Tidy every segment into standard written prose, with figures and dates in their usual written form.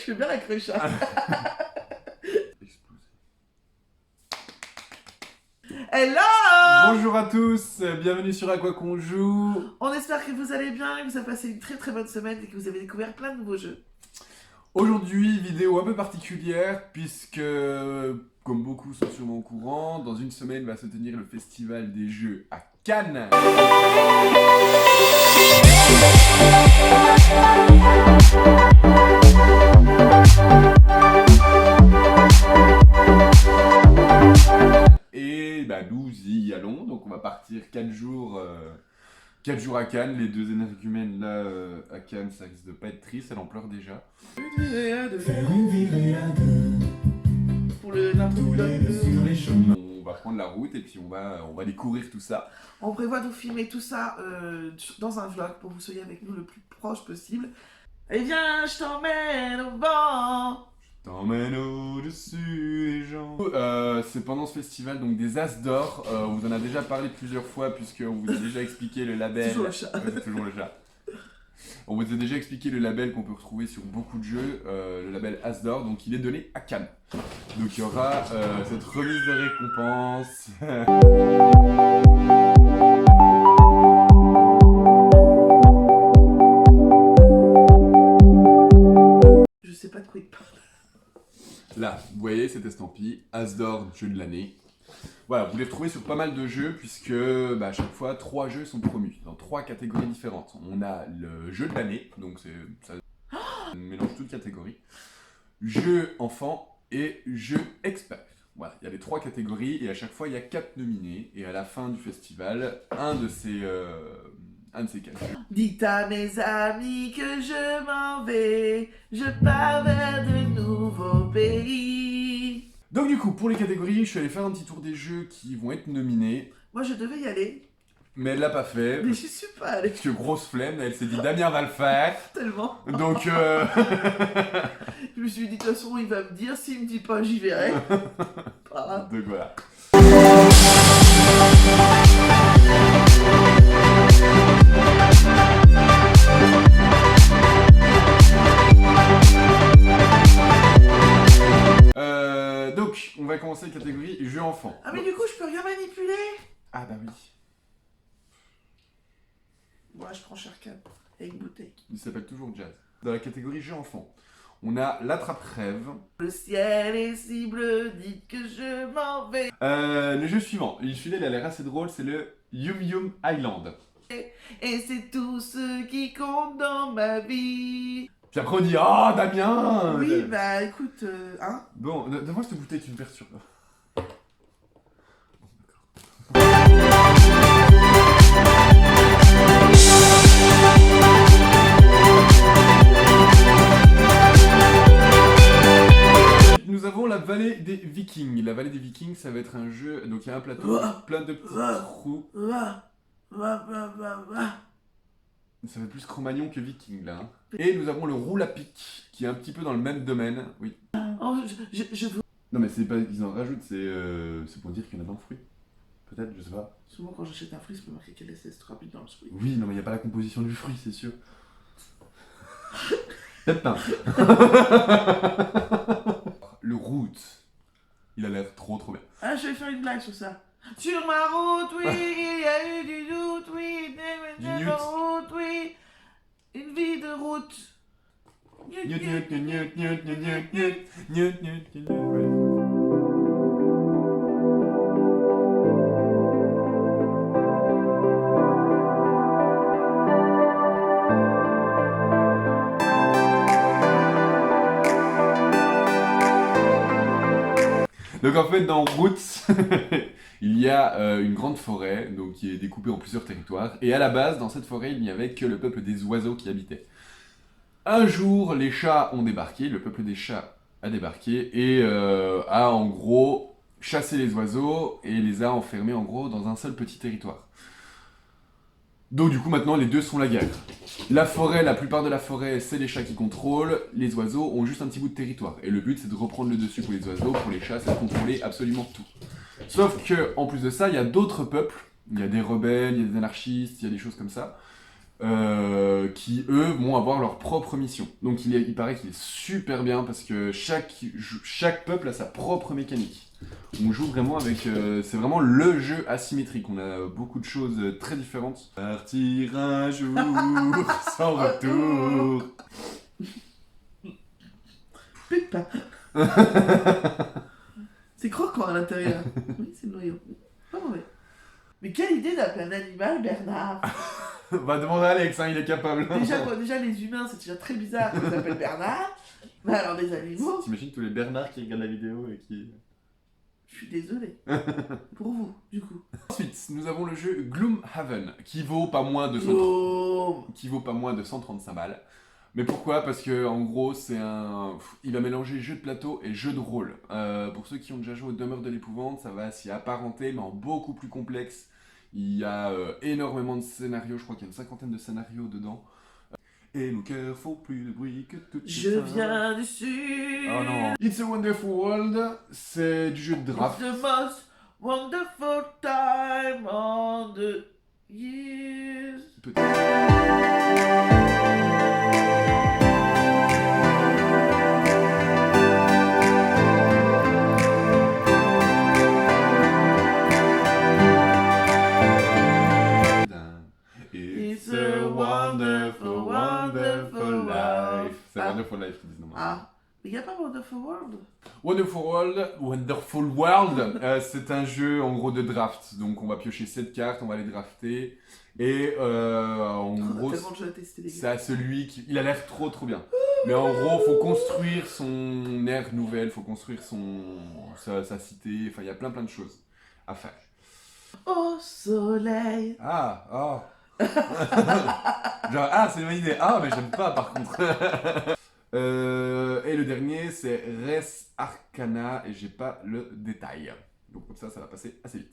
fais bien la cruche. Hein. Hello! Bonjour à tous, bienvenue sur À quoi qu'on joue. On espère que vous allez bien, que vous avez passé une très très bonne semaine et que vous avez découvert plein de nouveaux jeux. Aujourd'hui, vidéo un peu particulière puisque, comme beaucoup sont sûrement au courant, dans une semaine va se tenir le festival des jeux à Cannes. Et bah, nous y allons, donc on va partir 4 jours à Cannes. Les deux énergumènes là à Cannes, ça risque de pas être triste, elle en pleure déjà. Pour l'introduction. Sur les chemins. On va prendre la route et puis on va découvrir tout ça. On prévoit de vous filmer tout ça dans un vlog pour que vous soyez avec nous le plus proche possible. Et viens, je t'emmène au vent. T'emmène au-dessus des gens. C'est pendant ce festival donc des As d'Or. On vous en a déjà parlé plusieurs fois puisqu'on vous a déjà expliqué le label. Toujours le chat. Ouais, c'est toujours le chat. On vous a déjà expliqué le label qu'on peut retrouver sur beaucoup de jeux, le label As d'Or, donc il est donné à Cannes. Donc il y aura cette remise de récompense. Je sais pas de quoi il parle. Là, vous voyez cet estampille, As d'Or, jeu de l'année. Voilà, vous les retrouvez sur pas mal de jeux puisque à chaque fois 3 jeux sont promus dans 3 catégories différentes. On a le jeu de l'année, donc ça mélange toutes catégories. Jeu enfant et jeu expert. Voilà, il y a les 3 catégories et à chaque fois il y a 4 nominés. Et à la fin du festival, un de ces 4 jeux. Dites à mes amis que je m'en vais, je pars vers de nouveaux pays. Donc du coup, pour les catégories, je suis allé faire un petit tour des jeux qui vont être nominés. Moi je devais y aller, Mais elle l'a pas fait. mais j'y suis pas allée Parce que grosse flemme, elle s'est dit Damien va le faire. tellement. Donc Je me suis dit de toute façon il va me dire, s'il me dit pas j'y verrai. Pas grave. donc voilà. Donc, on va commencer la catégorie jeux enfants. Ah mais du coup je peux rien manipuler. Ah bah oui. Moi je prends Sharkan avec bouteille. Il s'appelle toujours Jazz. Dans la catégorie jeux enfants, on a l'attrape-rêve. Le ciel est si bleu, dites que je m'en vais. Le jeu suivant, celui-là il a l'air assez drôle, c'est le Yum Yum Island. Et c'est tout ce qui compte dans ma vie. Puis après on dit ah Damien. Oui bah écoute, hein. Bon, donne-moi cette bouteille, tu me perturbes. Nous avons la vallée des Vikings. La vallée des Vikings, ça va être un jeu. Donc il y a un plateau plein de petits trous. Va. Ça fait plus Cro-Magnon que Viking là. Hein. Et nous avons le roule à pic, qui est un petit peu dans le même domaine. Oui. Oh, je veux. Non mais c'est pas qu'ils en rajoutent, c'est pour dire qu'il y en a dans le fruit. Peut-être, je sais pas. Souvent quand j'achète un fruit, je peux marquer quel est ce rapide dans le fruit. Oui, non mais il n'y a pas la composition du fruit, c'est sûr. Pépin. Le route. Il a l'air trop bien. Ah, je vais faire une blague sur ça. Sur ma route, oui, il y a eu du doute, oui, Du de newt. la route, oui. Une vie de route. Ouais. Donc en fait dans Roots, il y a une grande forêt donc, qui est découpée en plusieurs territoires. Et à la base, dans cette forêt, il n'y avait que le peuple des oiseaux qui habitait. Un jour, les chats ont débarqué, le peuple des chats a débarqué et a en gros chassé les oiseaux et les a enfermés en gros dans un seul petit territoire. Donc du coup maintenant les deux sont la guerre. La forêt, la plupart de la forêt, c'est les chats qui contrôlent, les oiseaux ont juste un petit bout de territoire. Et le but c'est de reprendre le dessus pour les oiseaux, pour les chats c'est de contrôler absolument tout. Sauf que en plus de ça, il y a d'autres peuples, il y a des rebelles, il y a des anarchistes, il y a des choses comme ça, qui eux vont avoir leur propre mission. Donc il paraît qu'il est super bien parce que chaque peuple a sa propre mécanique. On joue vraiment avec... c'est vraiment le jeu asymétrique. On a beaucoup de choses très différentes. Partir un jour sans retour. Putain. C'est croquant à l'intérieur. Oui, c'est le noyau. Pas mauvais. Mais quelle idée d'appeler un animal Bernard. Va demander à Alex, hein, il est capable. Déjà les humains, c'est déjà très bizarre qu'on s'appelle Bernard. Mais alors les animaux, T'imagines tous les Bernards qui regardent la vidéo et qui... je suis désolée. Pour vous, du coup. Ensuite, nous avons le jeu Gloomhaven, qui vaut pas moins de Oh. 135 balles. Mais pourquoi? Parce que en gros, il va mélanger jeu de plateau et jeu de rôle. Pour ceux qui ont déjà joué au Demeure de l'épouvante, ça va s'y apparenter, mais en beaucoup plus complexe. Il y a énormément de scénarios, je crois qu'il y a une 50aine de scénarios dedans. Et nos cœurs font plus de bruit que toutes les Je femmes. viens du sud. Oh non. It's a Wonderful World, c'est du jeu de draft. It's the most wonderful time on the years. It's a wonderful, wonderful life. C'est Wonderful Life qu'ils disent normalement. Ah, mais y a pas Wonderful World? Wonderful World, c'est un jeu en gros de draft. Donc on va piocher 7 cartes, on va les drafter. Et en gros, Tellement de jeux à tester, les gars. c'est à celui qui... Il a l'air trop bien. Mais en gros, faut construire son ère nouvelle, faut construire sa cité. Enfin, il y a plein de choses à faire. Au soleil. Ah, oh. Genre, c'est une bonne idée. Ah, mais j'aime pas par contre. Et le dernier, c'est Res Arcana, et j'ai pas le détail. Donc comme ça va passer assez vite.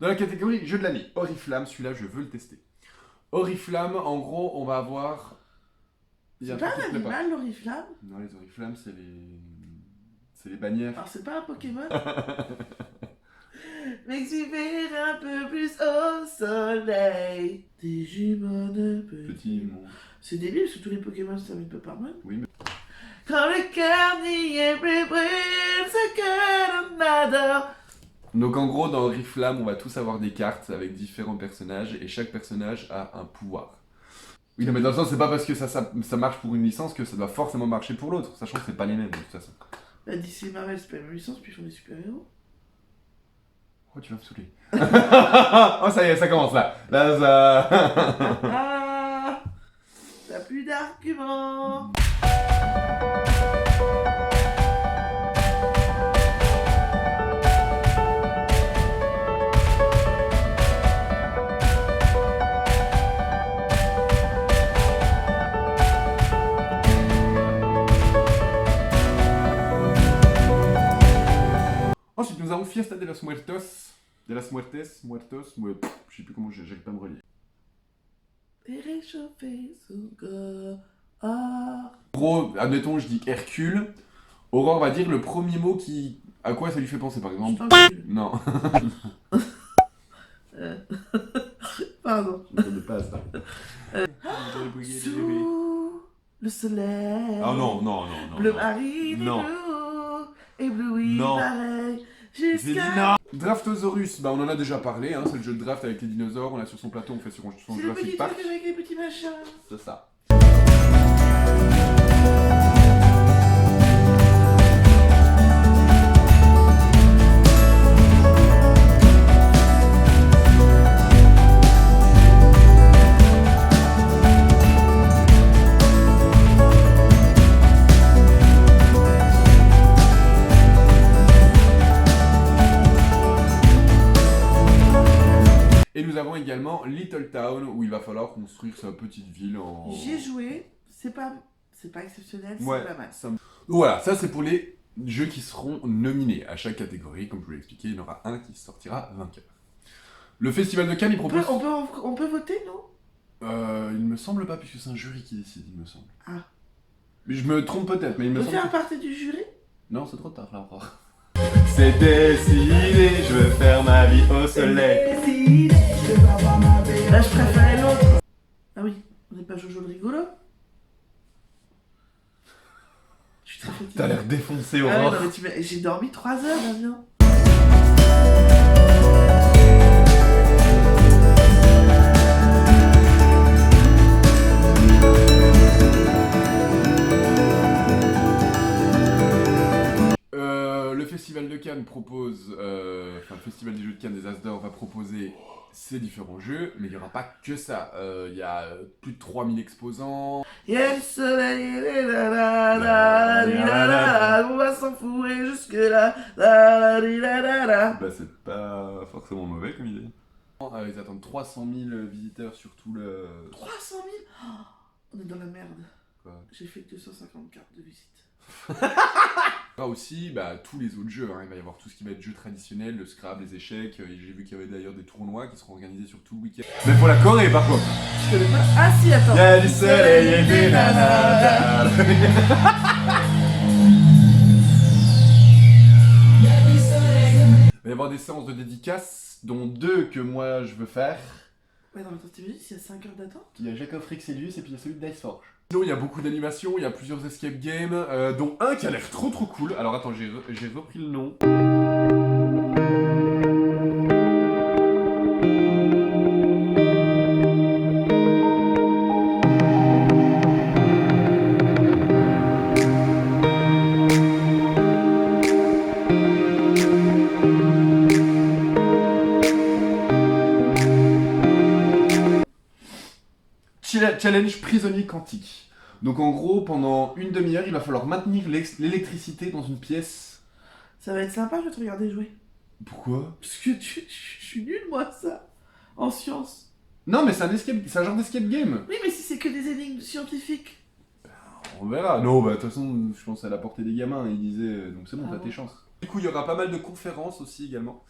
Dans la catégorie jeu de l'année, Oriflamme, celui-là je veux le tester. Oriflamme, en gros, on va avoir... C'est pas un animal, l'oriflamme? Non, les oriflammes, c'est les bannières. Alors c'est pas un Pokémon? M'exhiber un peu plus au soleil. Des jumeaux de Petit monde. C'est débile parce que tous les Pokémon se terminent par Mon. Oui, mais... Quand le cœur n'y est plus brûle, ce que l'on adore. Donc en gros, dans Oriflamme, on va tous avoir des cartes avec différents personnages, et chaque personnage a un pouvoir. Oui, non, mais dans le sens, c'est pas parce que ça marche pour une licence que ça doit forcément marcher pour l'autre, sachant que c'est pas les mêmes de toute façon. Bah, DC et Marvel, c'est pas la même licence, puis ils font des super-héros. Oh, tu vas me saouler. Oh, ça y est, ça commence là. Là, ça... Ah, t'as plus d'arguments. Ensuite, nous avons Fiesta de los Muertos. De las Muertes, je sais plus comment j'arrive pas à me relier. Et réchauffer son corps. Ah. Gros, admettons, je dis Hercule. Aurore va dire le premier mot qui... À quoi ça lui fait penser, par exemple? Non. Pardon. Je ne pas à ça. Sous le soleil. Ah non. Bleu non. marine Non. et ébloui Non. pareil. J'ai dit Jusqu'à... non. Draftosaurus, on en a déjà parlé, hein, c'est le jeu de draft avec les dinosaures, on l'a sur son plateau, on fait sur son C'est le petit Jurassic Park. truc avec les petits machins. C'est ça. Et nous avons également Little Town, où il va falloir construire sa petite ville en... J'y ai joué, c'est pas exceptionnel, c'est Ouais, pas mal. Voilà, ça c'est pour les jeux qui seront nominés. À chaque catégorie, comme je vous l'ai expliqué, il y en aura un qui sortira vainqueur. Le Festival de Cannes, il propose... On peut voter, non? Il me semble pas, puisque c'est un jury qui décide, il me semble. Ah. Mais je me trompe peut-être, mais il me Tu veux semble... faire partie du jury? Non, c'est trop tard, là, encore. C'est décidé, je veux faire ma vie au soleil. Là, je préférais l'autre. Ah oui, on n'est pas Jojo le rigolo. Je suis très fatiguée. T'as l'air défoncé, Ah ouais, Aurore. non, mais j'ai dormi 3 heures, Damien. Le Festival de Cannes propose, enfin le Festival des Jeux de Cannes des As d'Or va proposer ces différents jeux, mais il n'y aura pas que ça. Il y a plus de 3000 exposants. Et le soleil, il est là, là, là, là, là, on va s'enfourrer jusque là, là, là, là, là. Bah c'est pas forcément mauvais comme idée. Ils attendent 300 000 visiteurs sur tout le... 300 000 oh, on est dans la merde. Quoi. J'ai fait 250 cartes de visite. Il y aura aussi tous les autres jeux, hein. Il va y avoir tout ce qui va être jeux traditionnels, le Scrabble, les échecs. J'ai vu qu'il y avait d'ailleurs des tournois qui seront organisés sur tout le week-end. Mais pour la Corée par contre. Je connais pas. Ah si, attends. Y'a du soleil et des nanas. Il va y avoir des séances de dédicaces, dont 2 que moi je veux faire. Ouais, non, mais attends, t'imagines s'il y a 5 heures d'attente? Il y a Jacob Frixelius et puis il y a celui de Diceforge. Sinon, il y a beaucoup d'animations, il y a plusieurs escape games, dont un qui a l'air trop cool. Alors attends, j'ai repris le nom. Challenge prisonnier quantique. Donc en gros, pendant une demi-heure, il va falloir maintenir l'électricité dans une pièce. Ça va être sympa, je vais te regarder jouer. Pourquoi? Parce que je suis nul, moi, ça. En sciences. Non, mais c'est un genre d'escape game. Oui, mais si c'est que des énigmes scientifiques. On verra. Non, de toute façon, je pense à la portée des gamins. Il disait, donc c'est bon, t'as tes chances. Du coup, il y aura pas mal de conférences aussi également.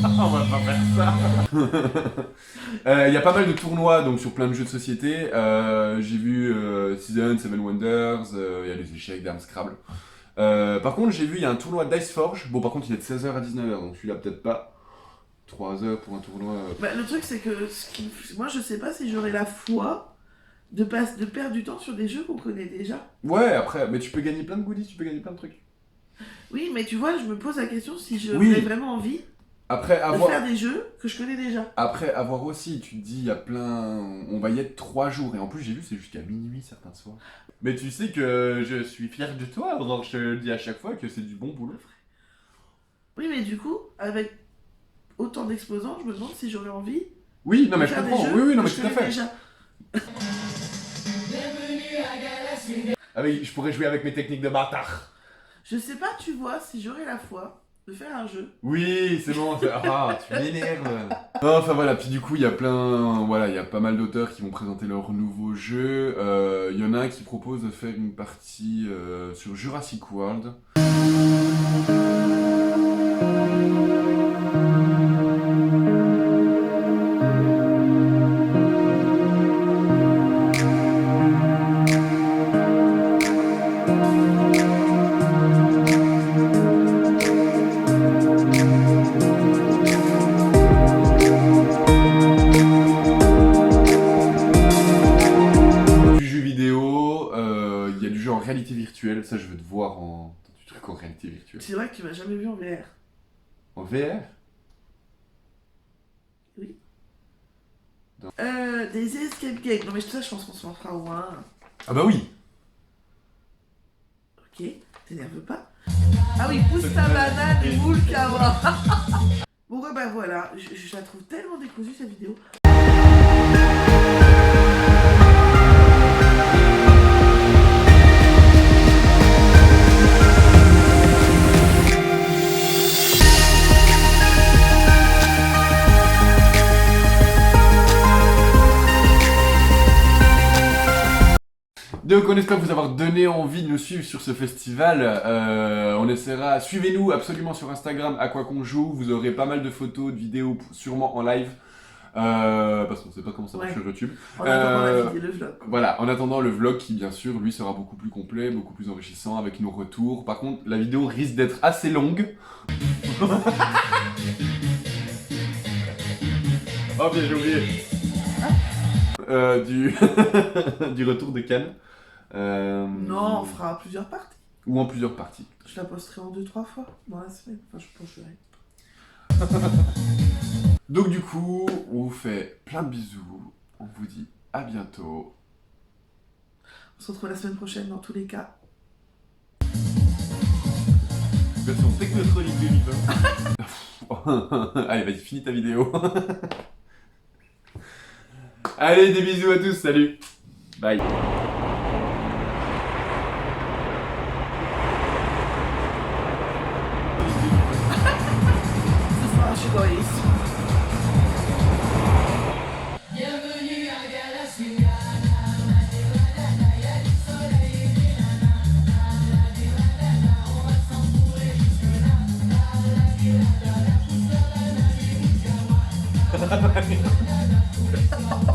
On va pas faire ça. Il y a pas mal de tournois donc sur plein de jeux de société. J'ai vu Season, Seven Wonders, il y a les échecs, Dames, Scrabble. Par contre, j'ai vu, il y a un tournoi Diceforge. Bon, par contre, il est de 16h à 19h, donc celui-là peut-être pas. 3 heures pour un tournoi. Bah, le truc, c'est que moi, je sais pas si j'aurais la foi de perdre du temps sur des jeux qu'on connaît déjà. Ouais, après, mais tu peux gagner plein de goodies, tu peux gagner plein de trucs. Oui, mais tu vois, je me pose la question si j'aurais Oui. vraiment envie Après de avoir... faire des jeux que je connais déjà. Après avoir aussi, tu te dis, il y a plein... On va y être 3 jours, et en plus j'ai vu, c'est jusqu'à minuit certains soirs. Mais tu sais que je suis fier de toi, Aurore, je te le dis à chaque fois que c'est du bon boulot. Oui, mais du coup, avec autant d'exposants, je me demande si j'aurais envie Oui, non de mais je faire des comprends, jeux oui, non que mais je tout à connais fait. déjà. Ah oui, je pourrais jouer avec mes techniques de bâtard. Je sais pas, tu vois, si j'aurais la foi de faire un jeu. Oui, c'est bon, ah, tu m'énerves. Enfin voilà, puis du coup, il y a il y a pas mal d'auteurs qui vont présenter leur nouveau jeu. Il y en a un qui propose de faire une partie sur Jurassic World. Réalité virtuelle, ça je veux te voir du truc en réalité virtuelle. C'est vrai que tu m'as jamais vu en VR. En VR? Oui. Des escape games. Non mais ça, je pense qu'on s'en fera au moins un. Ah bah oui. Ok, t'énerve pas. Ah oui, pousse ta banane et moule kawa. Bon bah voilà, je la trouve tellement décousue cette vidéo. Donc on espère vous avoir donné envie de nous suivre sur ce festival. On essaiera, suivez-nous absolument sur Instagram à quoi qu'on joue. Vous aurez pas mal de photos, de vidéos, sûrement en live. Parce qu'on sait pas comment ça marche Ouais. sur YouTube. En attendant la vidéo, le vlog. Voilà, en attendant le vlog qui, bien sûr, lui sera beaucoup plus complet, beaucoup plus enrichissant avec nos retours. Par contre, la vidéo risque d'être assez longue. Oh bien, j'ai oublié. Du retour de Cannes. Non, on fera plusieurs parties. Ou en plusieurs parties. Je la posterai en 2-3 fois dans la semaine. Enfin, je pense que je verrai. Donc du coup, on vous fait plein de bisous. On vous dit à bientôt. On se retrouve la semaine prochaine dans tous les cas. Version technotronique 2020. Allez, vas-y, finis ta vidéo. Allez, des bisous à tous, salut. Bye. Ce sera un sugariste. Bienvenue à Galaxy. Ha ha ha ha.